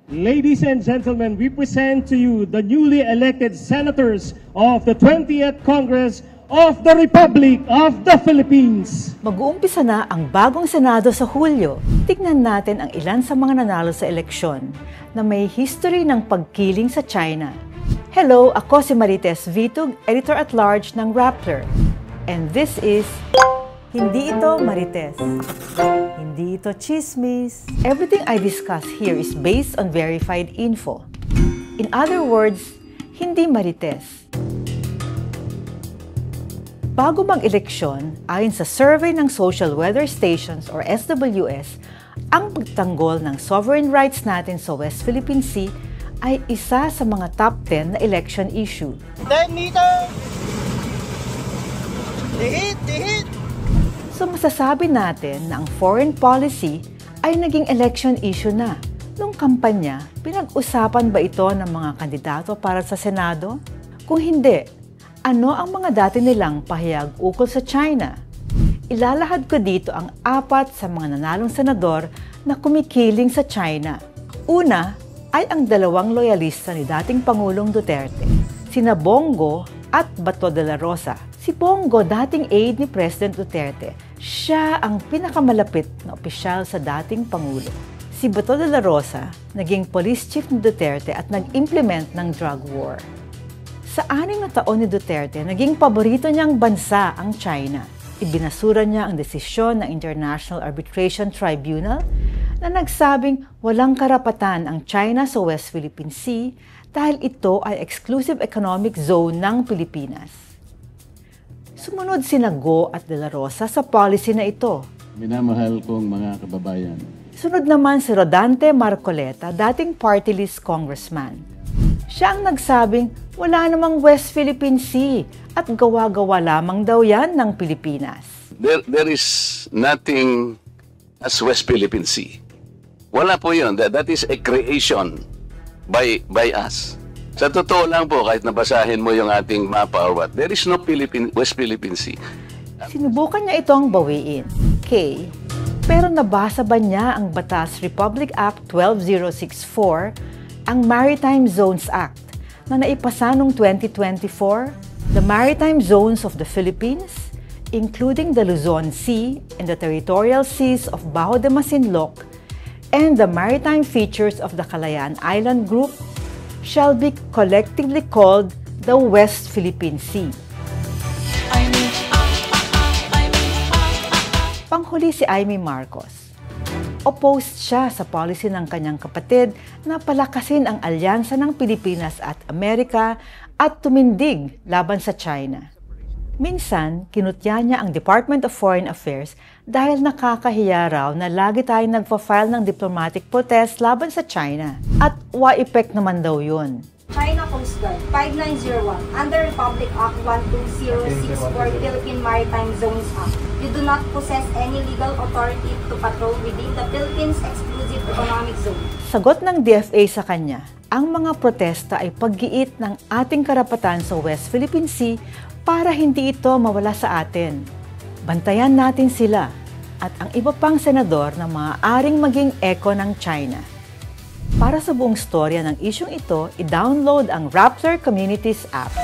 Ladies and gentlemen, we present to you the newly elected senators of the 20th Congress of the Republic of the Philippines. Mag-uumpisa na ang bagong Senado sa Hulyo. Tignan natin ang ilan sa mga nanalo sa eleksyon na may history ng pagkiling sa China. Hello, ako si Marites Vitug, Editor-at-Large ng Rappler. And this is Hindi Ito Marites. Hindi ito chismis. Everything I discuss here is based on verified info. In other words, hindi marites. Bago mag-eleksyon, ayon sa survey ng Social Weather Stations or SWS, ang pagtanggol ng sovereign rights natin sa West Philippine Sea ay isa sa mga top 10 na election issue. 10 meters! Dihit! So masasabi natin na ang foreign policy ay naging election issue na. Nung kampanya, pinag-usapan ba ito ng mga kandidato para sa Senado? Kung hindi, ano ang mga dati nilang pahayag ukol sa China? Ilalahad ko dito ang 4 sa mga nanalong senador na kumikiling sa China. Una ay ang 2 loyalista ni dating Pangulong Duterte, sina Bongo at Bato de la Rosa. Si Bongo, dating aide ni President Duterte, siya ang pinakamalapit na opisyal sa dating Pangulo. Si Bato de la Rosa, naging police chief ni Duterte at nag-implement ng drug war. Sa 6 na taon ni Duterte, naging paborito niyang bansa ang China. Ibinasura niya ang desisyon ng International Arbitration Tribunal na nagsabing walang karapatan ang China sa West Philippine Sea dahil ito ay exclusive economic zone ng Pilipinas. Sumunod sina Go at De La Rosa sa policy na ito. Minamahal kong mga kababayan. Sunod naman si Rodante Marcoleta, dating party list congressman. Siya ang nagsabing wala namang West Philippine Sea at gawa-gawa lamang daw yan ng Pilipinas. There is nothing as West Philippine Sea. Wala po yun. That is a creation by us. Sa totoo lang po, kahit nabasahin mo yung ating mapa or what, there is no West Philippine Sea. Sinubukan niya itong bawiin, K. Pero nabasa ba niya ang Batas Republic Act 12064, ang Maritime Zones Act, na naipasa noong 2024? The maritime zones of the Philippines, including the Luzon Sea and the territorial seas of Bajo de Masinloc, and the maritime features of the Kalayaan Island Group, shall be collectively called the West Philippine Sea. Panghuli si Amy Marcos. Opposed siya sa policy ng kanyang kapatid na palakasin ang alyansa ng Pilipinas at Amerika at tumindig laban sa China. Minsan, kinutya niya ang Department of Foreign Affairs dahil nakakahiya raw na lagi tayong nagpa-file ng diplomatic protest laban sa China. At wa-effect naman daw yun. China Coast Guard 5901 under Republic Act 12064 Philippine Maritime Zones Act. You do not possess any legal authority to patrol within the Philippines Exclusive Economic Zone. Sagot ng DFA sa kanya, ang mga protesta ay paggiit ng ating karapatan sa West Philippine Sea para hindi ito mawala sa atin. Bantayan natin sila at ang iba pang senador na maaaring maging echo ng China. Para sa buong storya ng isyong ito, i-download ang Rappler Communities app.